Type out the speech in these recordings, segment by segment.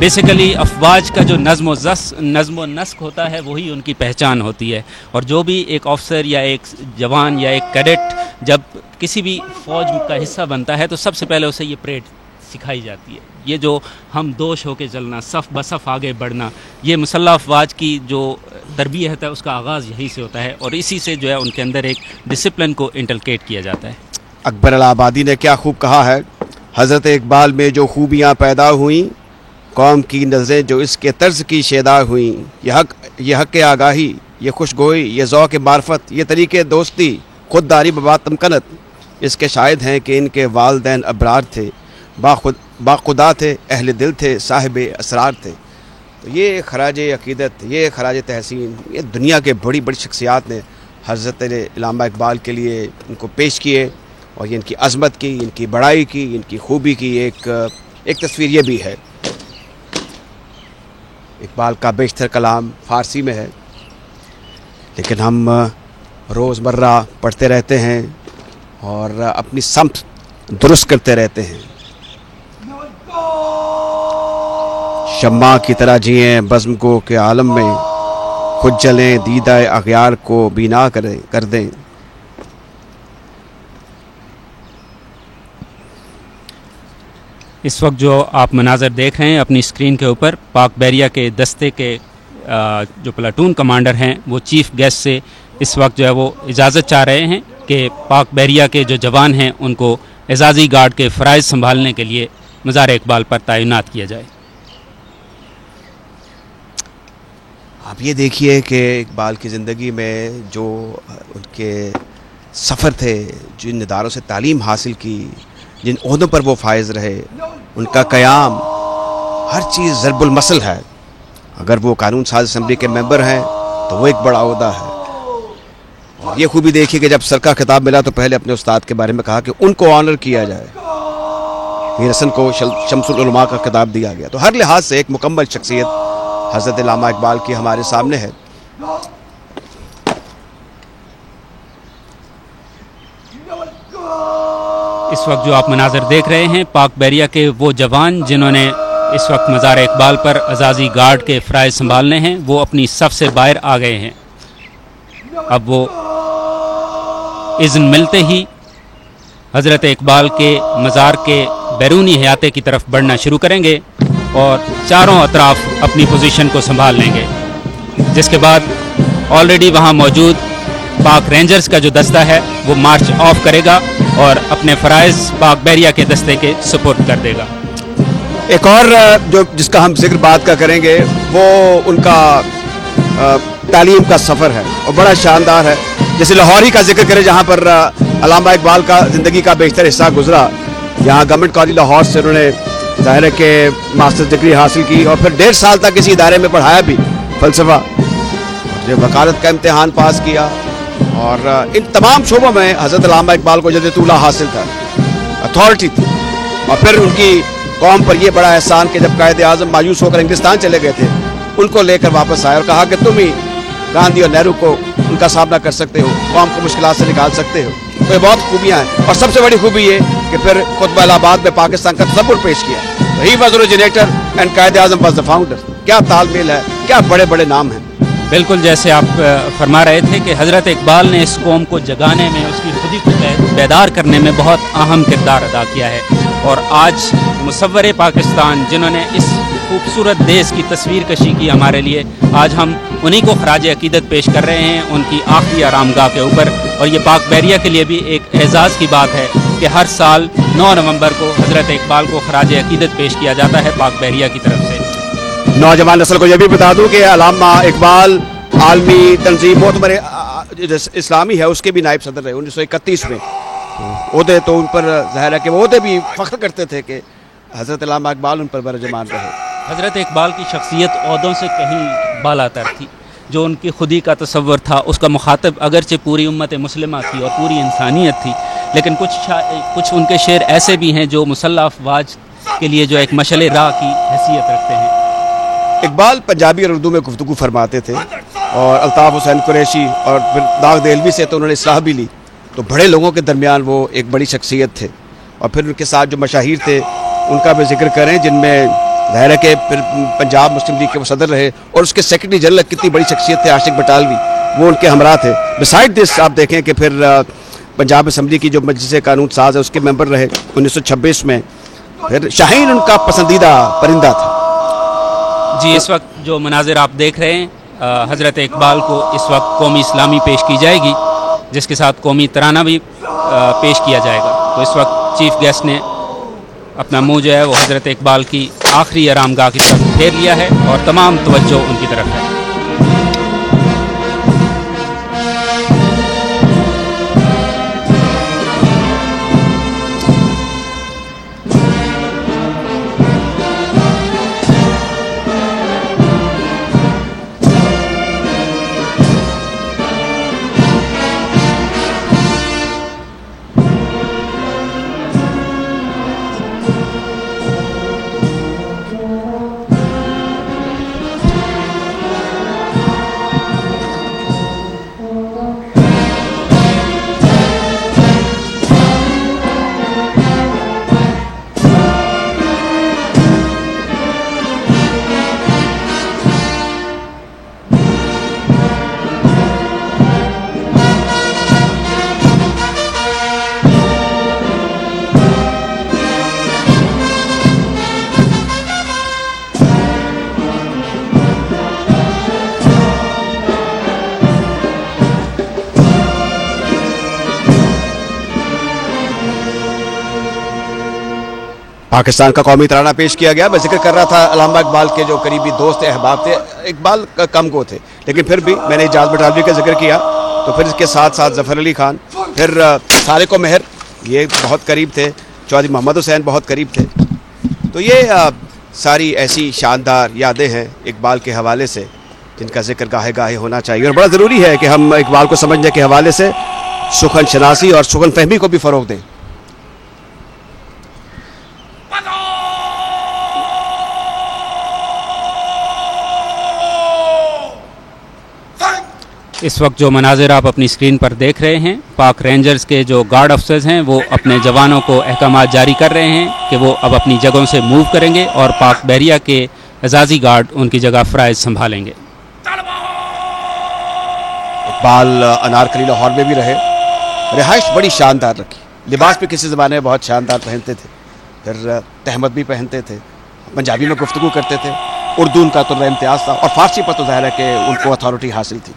Basically افواج کا جو نظم و نسق ہوتا ہے وہی ان کی پہچان ہوتی ہے، اور جو بھی ایک آفسر یا ایک جوان یا ایک کیڈٹ جب کسی بھی فوج کا حصہ بنتا ہے تو سب سے پہلے اسے یہ پریڈ سکھائی جاتی ہے. یہ جو ہم دوش ہو کے چلنا، صف بصف آگے بڑھنا، یہ مسلح افواج کی جو تربیت ہے اس کا آغاز یہی سے ہوتا ہے، اور اسی سے جو ہے ان کے اندر ایک ڈسپلن کو انٹلکیٹ کیا جاتا ہے. اکبر الہ-آبادی نے کیا خوب کہا ہے، حضرت اقبال میں جو خوبیاں پیدا ہوئیں، قوم کی نظریں جو اس کے طرز کی شیدا ہوئیں، یہ حق آگاہی، یہ خوشگوئی، یہ ذوق معرفت، یہ طریقے دوستی، خودداری ببات تمکنت، اس کے شاہد ہیں کہ ان کے والدین ابرار تھے، باخدا تھے، اہل دل تھے، صاحب اسرار تھے. تو یہ خراج عقیدت، یہ خراج تحسین، یہ دنیا کے بڑی بڑی شخصیات نے حضرت علامہ اقبال کے لیے ان کو پیش کیے، اور یہ ان کی عظمت کی، ان کی بڑائی کی، ان کی خوبی کی ایک تصویر یہ بھی ہے. اقبال کا بیشتر کلام فارسی میں ہے، لیکن ہم روزمرہ پڑھتے رہتے ہیں اور اپنی سمت درست کرتے رہتے ہیں. شمع کی طرح جئیں بزم گو کے عالم میں، خود جلیں دیدہ اغیار کو بینا کر دیں. اس وقت جو آپ مناظر دیکھ رہے ہیں اپنی اسکرین کے اوپر، پاک بحریہ کے دستے کے جو پلاٹون کمانڈر ہیں وہ چیف گیسٹ سے اس وقت جو ہے وہ اجازت چاہ رہے ہیں کہ پاک بحریہ کے جو جوان ہیں ان کو اعزازی گارڈ کے فرائض سنبھالنے کے لیے مزار اقبال پر تعینات کیا جائے. آپ یہ دیکھیے کہ اقبال کی زندگی میں جو ان کے سفر تھے، جن اداروں سے تعلیم حاصل کی، جن عہدوں پر وہ فائز رہے، ان کا قیام، ہر چیز ضرب المثل ہے. اگر وہ قانون ساز اسمبلی کے ممبر ہیں تو وہ ایک بڑا عہدہ ہے. اور یہ خوبی دیکھیے کہ جب سر کا خطاب ملا تو پہلے اپنے استاد کے بارے میں کہا کہ ان کو آنر کیا جائے. میر حسن کو شمس العلماء کا خطاب دیا گیا. تو ہر لحاظ سے ایک مکمل شخصیت حضرت علامہ اقبال کی ہمارے سامنے ہے. اس وقت جو آپ مناظر دیکھ رہے ہیں پاک بحریہ کے وہ جوان جنہوں نے اس وقت مزار اقبال پر اعزازی گارڈ کے فرائض سنبھالنے ہیں، وہ اپنی صف سے باہر آ گئے ہیں. اب وہ اذن ملتے ہی حضرت اقبال کے مزار کے بیرونی احاطے کی طرف بڑھنا شروع کریں گے اور چاروں اطراف اپنی پوزیشن کو سنبھال لیں گے، جس کے بعد آلریڈی وہاں موجود پاک رینجرز کا جو دستہ ہے وہ مارچ آف کرے گا اور اپنے فرائض پاک بحریہ کے دستے کے سپورٹ کر دے گا. ایک اور جس کا ہم ذکر بات کا کریں گے وہ ان کا تعلیم کا سفر ہے اور بڑا شاندار ہے. جیسے لاہور ہی کا ذکر کریں جہاں پر علامہ اقبال کا زندگی کا بیشتر حصہ گزرا. یہاں گورنمنٹ کالج لاہور سے انہوں نے ظاہر ہے کہ ماسٹر ڈگری حاصل کی اور پھر 1.5 سال تک کسی ادارے میں پڑھایا بھی فلسفہ. وکالت کا امتحان پاس کیا اور ان تمام شعبوں میں حضرت علامہ اقبال کو جد طولہ حاصل تھا، اتھارٹی تھی. اور پھر ان کی قوم پر یہ بڑا احسان کہ جب قائد اعظم مایوس ہو کر انگلستان چلے گئے تھے ان کو لے کر واپس آئے اور کہا کہ تم ہی گاندھی اور نہرو کو ان کا سامنا کر سکتے ہو، قوم کو مشکلات سے نکال سکتے ہو. تو یہ بہت خوبیاں ہیں اور سب سے بڑی خوبی یہ کہ پھر خطبہ الہ آباد میں پاکستان کا تصور پیش کیا. He was originator and Quaid Azam was the founder. کیا تال میل ہے، کیا بڑے بڑے نام ہیں. بالکل جیسے آپ فرما رہے تھے کہ حضرت اقبال نے اس قوم کو جگانے میں، اس کی خودی کو بیدار کرنے میں بہت اہم کردار ادا کیا ہے. اور آج مصور پاکستان جنہوں نے اس خوبصورت دیش کی تصویر کشی کی ہمارے لیے، آج ہم انہی کو خراج عقیدت پیش کر رہے ہیں ان کی آخری آرام گاہ کے اوپر. اور یہ پاک بحریہ کے لیے بھی ایک اعزاز کی بات ہے کہ ہر سال 9 نومبر کو حضرت اقبال کو خراج عقیدت پیش کیا جاتا ہے پاک بحریہ کی طرف سے. نوجوان نسل کو یہ بھی بتا دوں کہ علامہ اقبال عالمی تنظیم معتمر اسلامی ہے اس کے بھی نائب صدر رہے 1931 میں. عہدے تو ان پر ظاہر ہے کہ وہ عہدے بھی فخر کرتے تھے کہ حضرت علامہ اقبال ان پر برجمان رہے. حضرت اقبال کی شخصیت عہدوں سے کہیں بالا تر تھی. جو ان کی خودی کا تصور تھا اس کا مخاطب اگرچہ پوری امت مسلمہ تھی اور پوری انسانیت تھی، لیکن کچھ ان کے شعر ایسے بھی ہیں جو مسلح افواج کے لیے جو ایک مشعل راہ کی حیثیت رکھتے ہیں. اقبال پنجابی اور اردو میں گفتگو فرماتے تھے اور الطاف حسین قریشی اور پھر داغ دہلوی سے تو انہوں نے اصلاح بھی لی. تو بڑے لوگوں کے درمیان وہ ایک بڑی شخصیت تھے. اور پھر ان کے ساتھ جو مشاہیر تھے ان کا بھی ذکر کریں، جن میں ظاہر ہے کہ پھر پنجاب مسلم لیگ کے وہ صدر رہے اور اس کے سیکرٹری جنرل کتنی بڑی شخصیت تھے عاشق بٹالوی، وہ ان کے ہمراہ تھے. بسائڈ دس آپ دیکھیں کہ پھر پنجاب اسمبلی کی جو مجلس قانون ساز ہے اس کے ممبر رہے 1926 میں. پھر شاہین ان کا پسندیدہ پرندہ تھا. جی اس وقت جو مناظر آپ دیکھ رہے ہیں حضرت اقبال کو اس وقت قومی اسلامی پیش کی جائے گی، جس کے ساتھ قومی ترانہ بھی پیش کیا جائے گا. تو اس وقت چیف گیسٹ نے اپنا منہ جو ہے وہ حضرت اقبال کی آخری آرام گاہ کی طرف پھیر لیا ہے اور تمام توجہ ان کی طرف ہے. پاکستان کا قومی ترانہ پیش کیا گیا. میں ذکر کر رہا تھا علامہ اقبال کے جو قریبی دوست احباب تھے، اقبال کم گو تھے لیکن پھر بھی میں نے اعجاز بٹالوی کا ذکر کیا تو پھر اس کے ساتھ ساتھ ظفر علی خان، پھر سارق و مہر یہ بہت قریب تھے، چودھری محمد حسین بہت قریب تھے. تو یہ ساری ایسی شاندار یادیں ہیں اقبال کے حوالے سے جن کا ذکر گاہے گاہے ہونا چاہیے. اور بڑا ضروری ہے کہ ہم اقبال کو سمجھنے کے حوالے سے سخن شناسی اور سخن فہمی کو بھی فروغ دیں. اس وقت جو مناظر آپ اپنی اسکرین پر دیکھ رہے ہیں، پاک رینجرز کے جو گارڈ افسرز ہیں وہ اپنے جوانوں کو احکامات جاری کر رہے ہیں کہ وہ اب اپنی جگہوں سے موو کریں گے اور پاک بحریہ کے اعزازی گارڈ ان کی جگہ فرائض سنبھالیں گے. اقبال انارکلی لاہور میں بھی رہے، رہائش بڑی شاندار رکھی. لباس بھی کسی زمانے میں بہت شاندار پہنتے تھے، پھر تہمت بھی پہنتے تھے، پنجابی میں گفتگو کرتے تھے، اردو ان کا تو امتیاز تھا اور فارسی پر تو ظاہر ہے کہ ان کو اتھارٹی حاصل تھی.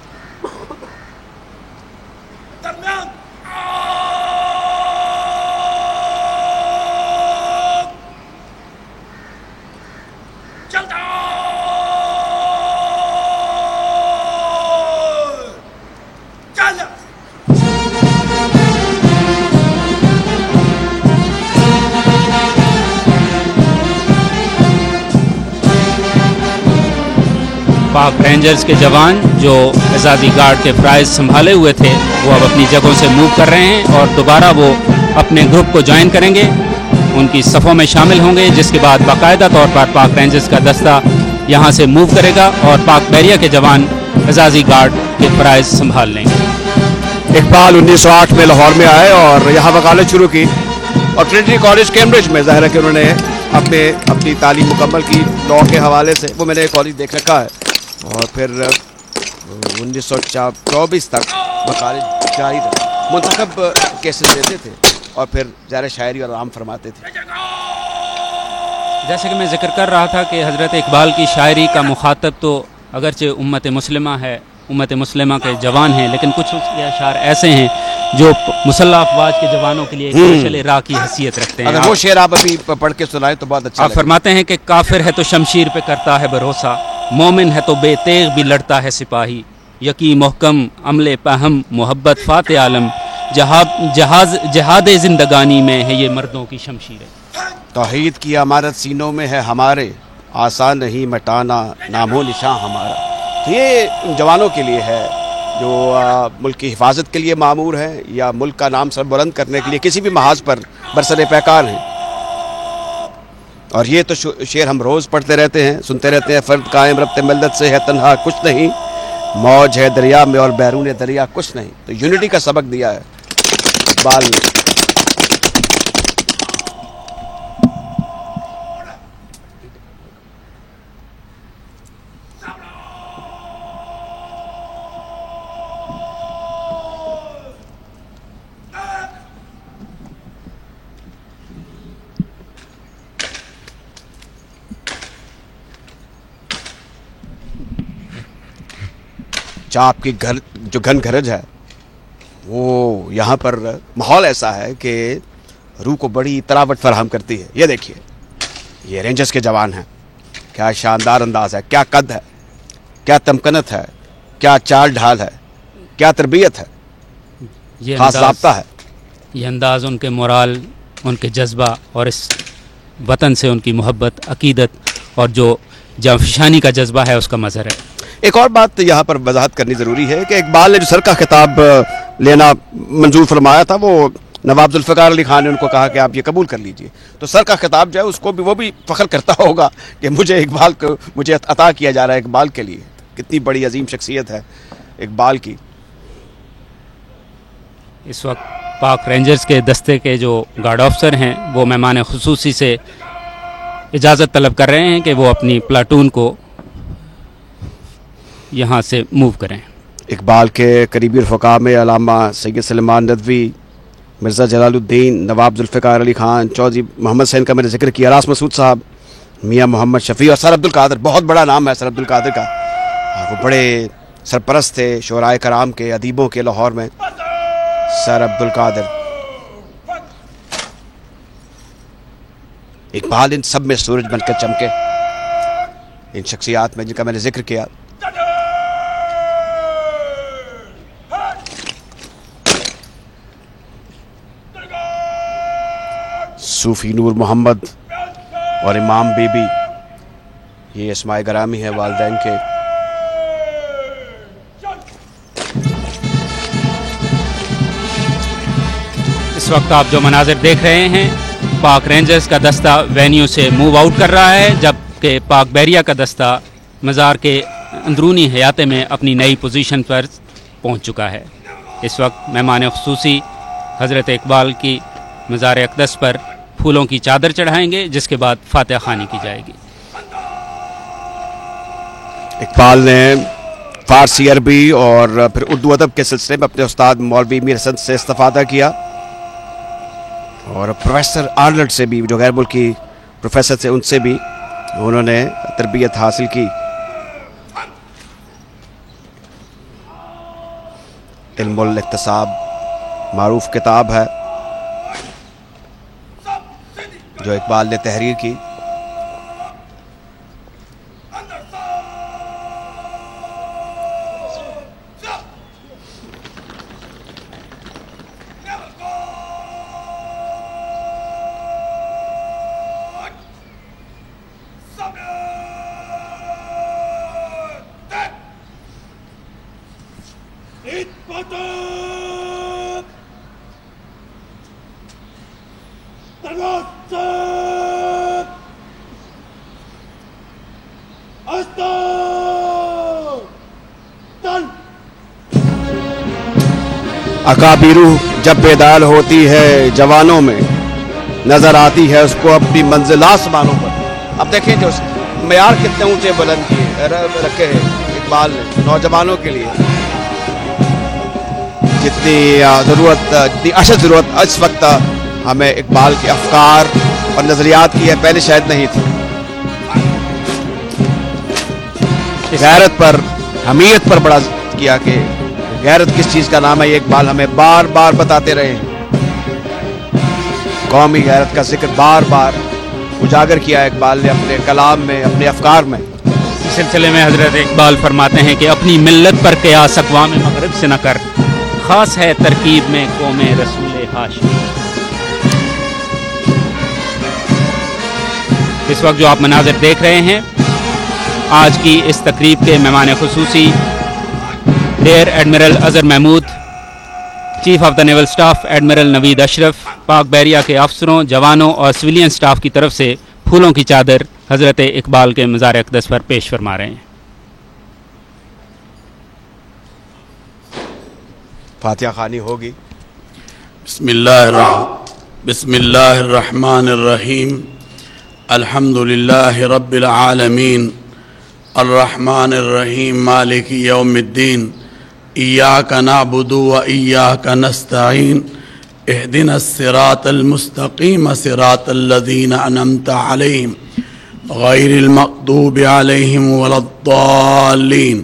پاک رینجرز کے جوان جو اعزازی گارڈ کے فرائض سنبھالے ہوئے تھے وہ اب اپنی جگہوں سے موو کر رہے ہیں اور دوبارہ وہ اپنے گروپ کو جوائن کریں گے، ان کی صفوں میں شامل ہوں گے، جس کے بعد باقاعدہ طور پر پاک رینجرز کا دستہ یہاں سے موو کرے گا اور پاک بحریہ کے جوان اعزازی گارڈ کے فرائض سنبھال لیں گے. اقبال 1908 میں لاہور میں آئے اور یہاں وکالت شروع کی اور ٹرینٹی کالج کیمبرج میں ظاہر ہے کہ انہوں نے اپنی تعلیم مکمل کی لاء کے حوالے سے. وہ میں نے کالج دیکھ رکھا ہے اور پھر 1924 تک وکالت جاری رہا. منتخب کیسز دیتے تھے اور پھر ظاہر شاعری اور عام فرماتے تھے. جیسے کہ میں ذکر کر رہا تھا کہ حضرت اقبال کی شاعری کا مخاطب تو اگرچہ امت مسلمہ ہے، امت مسلمہ کے جوان ہیں، لیکن کچھ اس کے اشعار ایسے ہیں جو مسلح افواج کے جوانوں کے لیے ایک مشعل راہ کی حیثیت رکھتے ہیں. اگر وہ شعر آپ ابھی پڑھ کے سنائیں تو بہت اچھا. آپ فرماتے ہیں کہ کافر ہے تو شمشیر پہ کرتا ہے بھروسہ، مومن ہے تو بے تیغ بھی لڑتا ہے سپاہی، یقین محکم عمل پہم محبت فاتح عالم، جہاد زندگانی میں ہے یہ مردوں کی شمشیر. توحید کی امارت سینوں میں ہے ہمارے، آسان نہیں مٹانا نام و نشاں ہمارا. یہ جوانوں کے لیے ہے جو ملک کی حفاظت کے لیے مامور ہیں یا ملک کا نام سر بلند کرنے کے لیے کسی بھی محاذ پر برسر پیکار ہیں. اور یہ تو شعر ہم روز پڑھتے رہتے ہیں، سنتے رہتے ہیں. فرد قائم ربط ملت سے ہے تنہا کچھ نہیں، موج ہے دریا میں اور بیرون دریا کچھ نہیں. تو یونٹی کا سبق دیا ہے اقبال نے. چاپ کی جو گھن گھرج ہے وہ یہاں پر ماحول ایسا ہے کہ روح کو بڑی تراوٹ فراہم کرتی ہے. یہ دیکھیے یہ رینجرز کے جوان ہیں, کیا شاندار انداز ہے, کیا قد ہے, کیا تمکنت ہے, کیا چال ڈھال ہے, کیا تربیت ہے, خاص ضابطہ ہے. یہ انداز ان کے مورال, ان کے جذبہ اور اس وطن سے ان کی محبت, عقیدت اور جو جانفشانی کا جذبہ ہے اس کا مظہر ہے. ایک اور بات یہاں پر وضاحت کرنی ضروری ہے کہ اقبال نے جو سر کا خطاب لینا منظور فرمایا تھا وہ نواب ذوالفقار علی خان نے ان کو کہا کہ آپ یہ قبول کر لیجئے. تو سر کا خطاب جو ہے اس کو بھی وہ بھی فخر کرتا ہوگا کہ مجھے عطا کیا جا رہا ہے اقبال کے لیے. کتنی بڑی عظیم شخصیت ہے اقبال کی. اس وقت پاک رینجرز کے دستے کے جو گارڈ آفسر ہیں وہ مہمان خصوصی سے اجازت طلب کر رہے ہیں کہ وہ اپنی پلاٹون کو یہاں سے موو کریں. اقبال کے قریبی رفقا میں علامہ سید سلیمان ندوی, مرزا جلال الدین, نواب ذوالفقار علی خان, چودھری محمد حسین کا میں نے ذکر کیا, راس مسعود صاحب, میاں محمد شفیع اور سر عبد القادر. بہت بڑا نام ہے سر عبد القادر کا. وہ بڑے سرپرست تھے شعراء کرام کے, ادیبوں کے لاہور میں. سر عبد القادر, اقبال ان سب میں سورج بن کر چمکے, ان شخصیات میں جن کا میں نے ذکر کیا. صوفی نور محمد اور امام بی بی, یہ اسماء گرامی ہے والدین کے. اس وقت آپ جو مناظر دیکھ رہے ہیں, پاک رینجرز کا دستہ وینیو سے موو آؤٹ کر رہا ہے, جبکہ پاک بحریہ کا دستہ مزار کے اندرونی حیاتے میں اپنی نئی پوزیشن پر پہنچ چکا ہے. اس وقت مہمان خصوصی حضرت اقبال کی مزار اقدس پر پھولوں کی چادر چڑھائیں گے, جس کے بعد فاتحہ خوانی کی جائے گی. اقبال نے فارسی, عربی اور پھر اردو ادب کے سلسلے میں اپنے استاد مولوی میر حسن سے استفادہ کیا, اور پروفیسر آرلڈ سے بھی, جو غیر ملکی پروفیسر تھے, ان سے بھی انہوں نے تربیت حاصل کی. علم الاقتصاب معروف کتاب ہے جو اقبال نے تحریر کی. اکابیرو جب بیدار ہوتی ہے جوانوں میں, نظر آتی ہے اس کو اپنی منزل آسمانوں پر. اب دیکھیں جو معیار کتنے اونچے بلند کیے رکھے ہیں اقبال نے نوجوانوں کے لیے. جتنی ضرورت, جتنی اشد ضرورت اس وقت ہمیں اقبال کے افکار اور نظریات کی ہے, پہلے شاید نہیں تھی. غیرت پر, حمیت پر بڑا کیا کہ غیرت کس چیز کا نام ہے, یہ اقبال ہمیں بار بار بتاتے رہے ہیں. قومی غیرت کا ذکر بار بار اجاگر کیا اقبال نے اپنے کلام میں, اپنے افکار میں. اس سلسلے میں حضرت اقبال فرماتے ہیں کہ اپنی ملت پر قیاس اقوام مغرب سے نہ کر, خاص ہے ترکیب میں قوم رسول ہاشمی. اس وقت جو آپ مناظر دیکھ رہے ہیں, آج کی اس تقریب کے مہمان خصوصی rear admiral Azhar Mahmood, chief of the naval staff admiral Naveed Ashraf, Pak بحریہ کے افسروں, جوانوں اور سویلین سٹاف کی طرف سے پھولوں کی چادر حضرت اقبال کے مزار اقدس پر پیش فرما رہے ہیں. فاتحہ خوانی ہوگی. بسم اللہ الرحمن الرحیم. الحمد للہ رب العالمین, الرحمن الرحیم, مالک یوم الدین. ایاک نعبد و ایاک نستعین, اہدنا الصراط المستقیم, صراط الذین انعمت علیہم غیر المغضوب علیہم ولا الضالین.